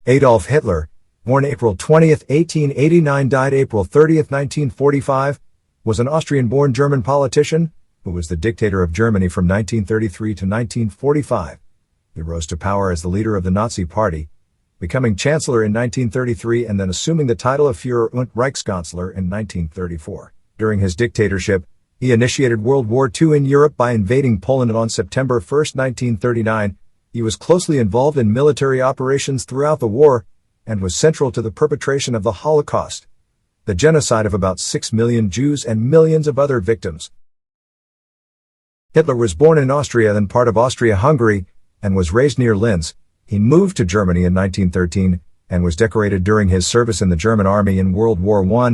Adolf Hitler, born April 20, 1889, died April 30, 1945, was an Austrian-born German politician who was the dictator of Germany from 1933 to 1945. He rose to power as the leader of the Nazi Party, becoming Chancellor in 1933 and then assuming the title of Führer und Reichskanzler in 1934. During his dictatorship, he initiated World War II in Europe by invading Poland on September 1, 1939. He was closely involved in military operations throughout the war and was central to the perpetration of the Holocaust, the genocide of about 6 million Jews and millions of other victims. Hitler was born in Austria, then part of Austria-Hungary, and was raised near Linz. He moved to Germany in 1913 and was decorated during his service in the German army in World War I.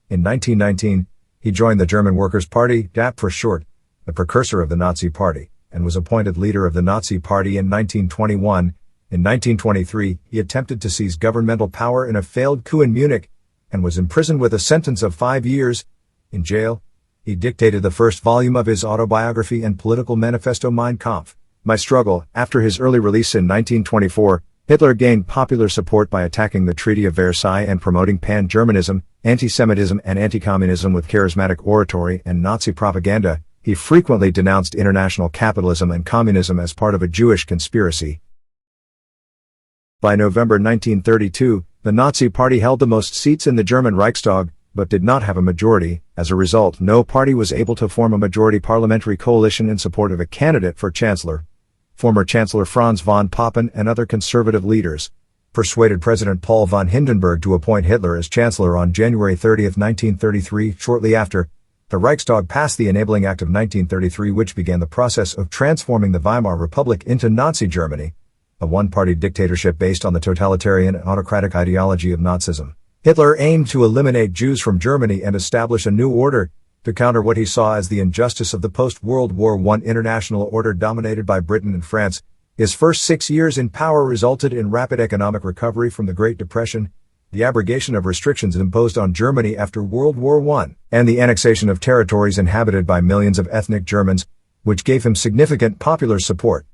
In 1919, he joined the German Workers' Party, DAP for short, the precursor of the Nazi Party, and was appointed leader of the Nazi Party in 1921. In 1923, he attempted to seize governmental power in a failed coup in Munich and was imprisoned with a sentence of 5 years. In jail, he dictated the first volume of his autobiography and political manifesto Mein Kampf, My Struggle. After his early release in 1924, Hitler gained popular support by attacking the Treaty of Versailles and promoting pan-Germanism, anti-Semitism and anti-communism with charismatic oratory and Nazi propaganda. He frequently denounced international capitalism and communism as part of a Jewish conspiracy. By November 1932, the Nazi Party held the most seats in the German Reichstag, but did not have a majority. As a result, no party was able to form a majority parliamentary coalition in support of a candidate for chancellor. Former Chancellor Franz von Papen and other conservative leaders persuaded President Paul von Hindenburg to appoint Hitler as chancellor on January 30, 1933. Shortly after, the Reichstag passed the Enabling Act of 1933, which began the process of transforming the Weimar Republic into Nazi Germany, a one-party dictatorship based on the totalitarian and autocratic ideology of Nazism. Hitler aimed to eliminate Jews from Germany and establish a new order to counter what he saw as the injustice of the post-World War I international order dominated by Britain and France. His first 6 years in power resulted in rapid economic recovery from the Great Depression, the abrogation of restrictions imposed on Germany after World War I, and the annexation of territories inhabited by millions of ethnic Germans, which gave him significant popular support.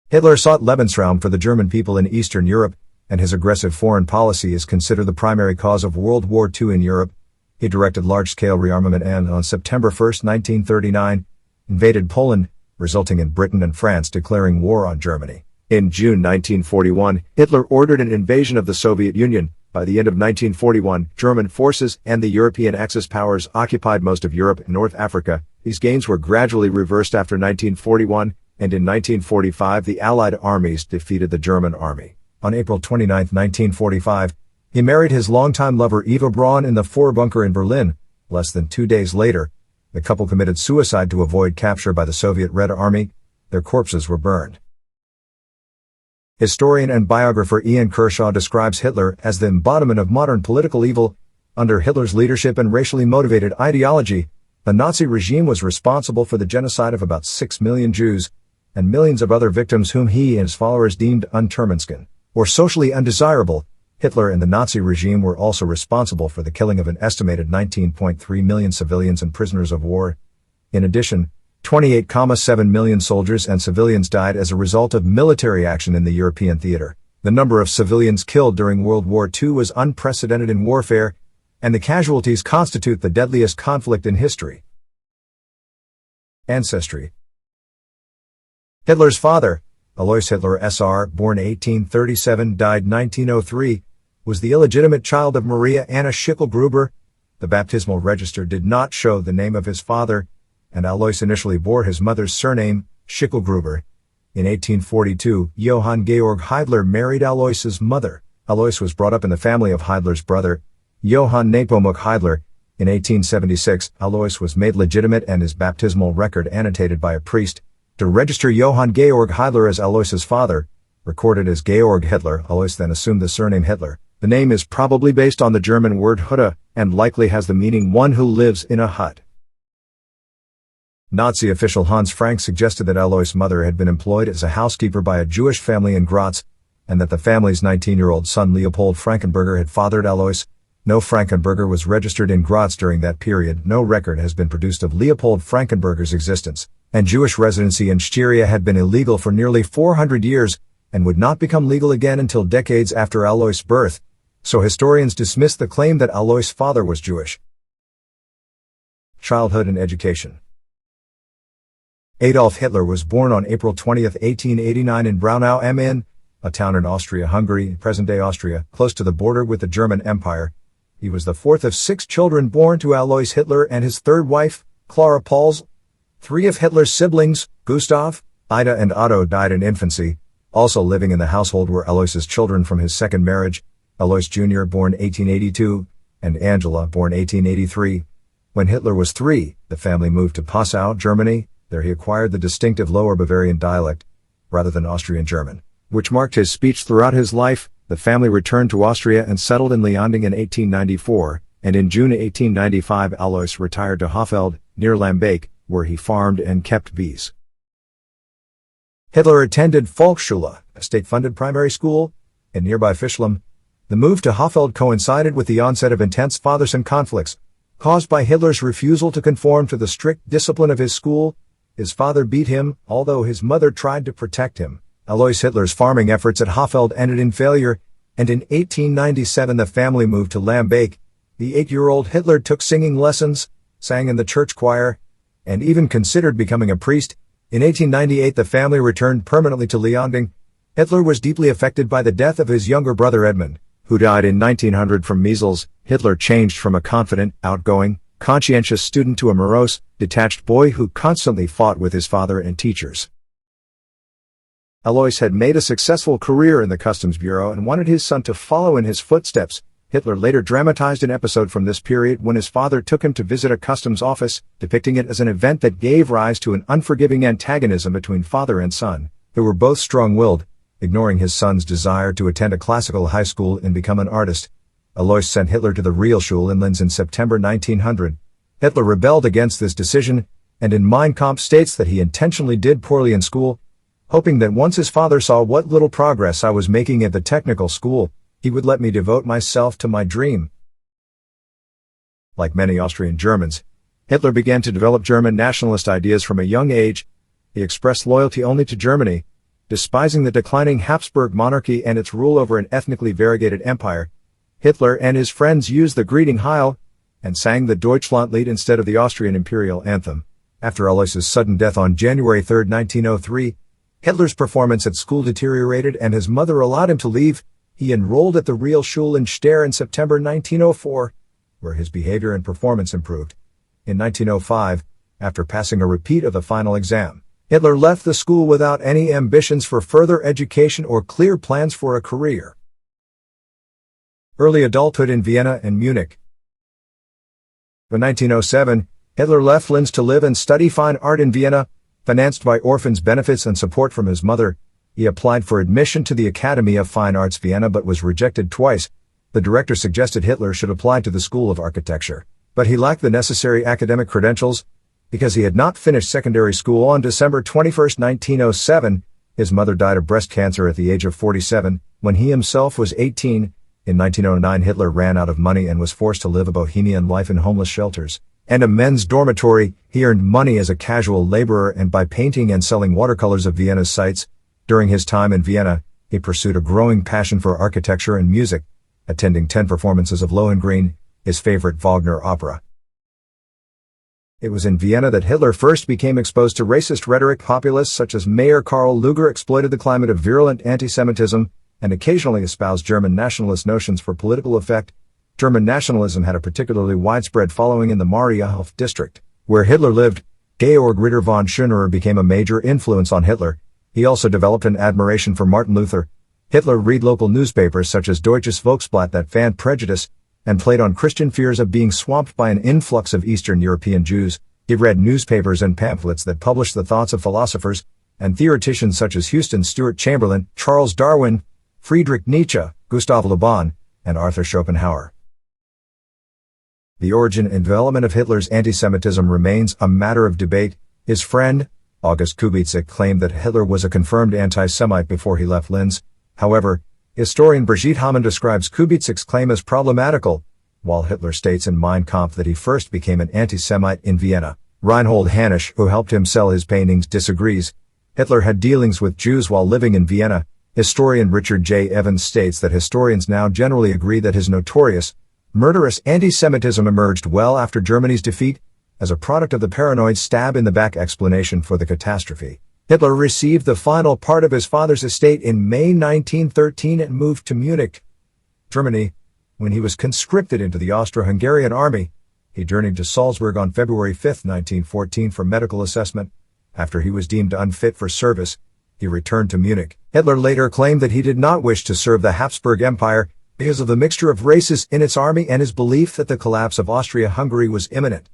Hitler sought Lebensraum for the German people in Eastern Europe, and his aggressive foreign policy is considered the primary cause of World War II in Europe. He directed large-scale rearmament and, on September 1, 1939, invaded Poland, resulting in Britain and France declaring war on Germany. In June 1941, Hitler ordered an invasion of the Soviet Union. By the end of 1941, German forces and the European Axis powers occupied most of Europe and North Africa. These gains were gradually reversed after 1941, and in 1945 the Allied armies defeated the German army. On April 29, 1945, he married his longtime lover Eva Braun in the Vorbunker in Berlin. Less than 2 days later, the couple committed suicide to avoid capture by the Soviet Red Army. Their corpses were burned. Historian and biographer Ian Kershaw describes Hitler as the embodiment of modern political evil. Under Hitler's leadership and racially motivated ideology, the Nazi regime was responsible for the genocide of about 6 million Jews and millions of other victims whom he and his followers deemed untermenschen, or socially undesirable. Hitler and the Nazi regime were also responsible for the killing of an estimated 19.3 million civilians and prisoners of war. In addition, 28.7 million soldiers and civilians died as a result of military action in the European theater. The number of civilians killed during World War II was unprecedented in warfare, and the casualties constitute the deadliest conflict in history. Ancestry. Hitler's father, Alois Hitler Sr., born 1837, died 1903, was the illegitimate child of Maria Anna Schickel-Gruber. The baptismal register did not show the name of his father, and Alois initially bore his mother's surname, Schickel-Gruber. In 1842, Johann Georg Hitler married Alois's mother. Alois was brought up in the family of Hitler's brother, Johann Nepomuk Hitler. In 1876, Alois was made legitimate and his baptismal record annotated by a priest. To register Johann Georg Hitler as Alois's father, recorded as Georg Hitler, Alois then assumed the surname Hitler. The name is probably based on the German word Hütte, and likely has the meaning one who lives in a hut. Nazi official Hans Frank suggested that Alois' mother had been employed as a housekeeper by a Jewish family in Graz, and that the family's 19-year-old son Leopold Frankenberger had fathered Alois. No Frankenberger was registered in Graz during that period. No record has been produced of Leopold Frankenberger's existence, and Jewish residency in Styria had been illegal for nearly 400 years. and would not become legal again until decades after Alois' birth, so historians dismiss the claim that Alois' father was Jewish. Childhood and education. Adolf Hitler was born on April 20, 1889 in Braunau am Inn, a town in Austria-Hungary, present-day Austria, close to the border with the German Empire. He was the fourth of 6 children born to Alois Hitler and his third wife, Clara Pauls. 3 of Hitler's siblings, Gustav, Ida and Otto, died in infancy. Also living in the household were Alois's children from his second marriage, Alois Jr., born 1882, and Angela, born 1883. When Hitler was 3, the family moved to Passau, Germany. There he acquired the distinctive Lower Bavarian dialect, rather than Austrian German, which marked his speech throughout his life. The family returned to Austria and settled in Leonding in 1894, and in June 1895 Alois retired to Hoffeld, near Lambeek, where he farmed and kept bees. Hitler attended Volksschule, a state-funded primary school, in nearby Fischlham. The move to Hoffeld coincided with the onset of intense father-son conflicts, caused by Hitler's refusal to conform to the strict discipline of his school. His father beat him, although his mother tried to protect him. Alois Hitler's farming efforts at Hoffeld ended in failure, and in 1897 the family moved to Lambeek. The 8-year-old Hitler took singing lessons, sang in the church choir, and even considered becoming a priest. In 1898 the family returned permanently to Leonding. Hitler was deeply affected by the death of his younger brother Edmund, who died in 1900 from measles. Hitler changed from a confident, outgoing, conscientious student to a morose, detached boy who constantly fought with his father and teachers. Alois had made a successful career in the Customs Bureau and wanted his son to follow in his footsteps. Hitler later dramatized an episode from this period when his father took him to visit a customs office, depicting it as an event that gave rise to an unforgiving antagonism between father and son, who were both strong-willed, ignoring his son's desire to attend a classical high school and become an artist. Alois sent Hitler to the Realschule in Linz in September 1900. Hitler rebelled against this decision, and in Mein Kampf states that he intentionally did poorly in school, hoping that once his father saw what little progress I was making at the technical school, he would let me devote myself to my dream. Like many Austrian Germans, Hitler began to develop German nationalist ideas from a young age. He expressed loyalty only to Germany, despising the declining Habsburg monarchy and its rule over an ethnically variegated empire. Hitler and his friends used the greeting Heil and sang the Deutschlandlied instead of the Austrian imperial anthem. After Alois's sudden death on January 3, 1903, Hitler's performance at school deteriorated and his mother allowed him to leave. He enrolled at the Realschule in Steyr in September 1904, where his behavior and performance improved. In 1905, after passing a repeat of the final exam, Hitler left the school without any ambitions for further education or clear plans for a career. Early adulthood in Vienna and Munich. In 1907, Hitler left Linz to live and study fine art in Vienna, financed by orphans' benefits and support from his mother. He applied for admission to the Academy of Fine Arts Vienna but was rejected twice. The director suggested Hitler should apply to the School of Architecture, but he lacked the necessary academic credentials. Because he had not finished secondary school on December 21, 1907, his mother died of breast cancer at the age of 47, when he himself was 18. In 1909 Hitler ran out of money and was forced to live a bohemian life in homeless shelters and a men's dormitory. He earned money as a casual laborer and by painting and selling watercolors of Vienna's sights. During his time in Vienna, he pursued a growing passion for architecture and music, attending 10 performances of Lohengrin, his favorite Wagner opera. It was in Vienna that Hitler first became exposed to racist rhetoric. Populists such as Mayor Karl Lueger exploited the climate of virulent anti-Semitism and occasionally espoused German nationalist notions for political effect. German nationalism had a particularly widespread following in the Mariahilf district, where Hitler lived. Georg Ritter von Schönerer became a major influence on Hitler. He also developed an admiration for Martin Luther. Hitler read local newspapers such as Deutsches Volksblatt that fanned prejudice and played on Christian fears of being swamped by an influx of Eastern European Jews. He read newspapers and pamphlets that published the thoughts of philosophers and theoreticians such as Houston Stewart Chamberlain, Charles Darwin, Friedrich Nietzsche, Gustav Le Bon, and Arthur Schopenhauer. The origin and development of Hitler's anti-Semitism remains a matter of debate. His friend, August Kubitschek, claimed that Hitler was a confirmed anti-Semite before he left Linz. However, historian Brigitte Hamann describes Kubitschek's claim as problematical, while Hitler states in Mein Kampf that he first became an anti-Semite in Vienna. Reinhold Hanisch, who helped him sell his paintings, disagrees. Hitler had dealings with Jews while living in Vienna. Historian Richard J. Evans states that historians now generally agree that his notorious, murderous anti-Semitism emerged well after Germany's defeat, as a product of the paranoid stab-in-the-back explanation for the catastrophe. Hitler received the final part of his father's estate in May 1913 and moved to Munich, Germany. When he was conscripted into the Austro-Hungarian army, he journeyed to Salzburg on February 5, 1914 for medical assessment. After he was deemed unfit for service, he returned to Munich. Hitler later claimed that he did not wish to serve the Habsburg Empire because of the mixture of races in its army and his belief that the collapse of Austria-Hungary was imminent.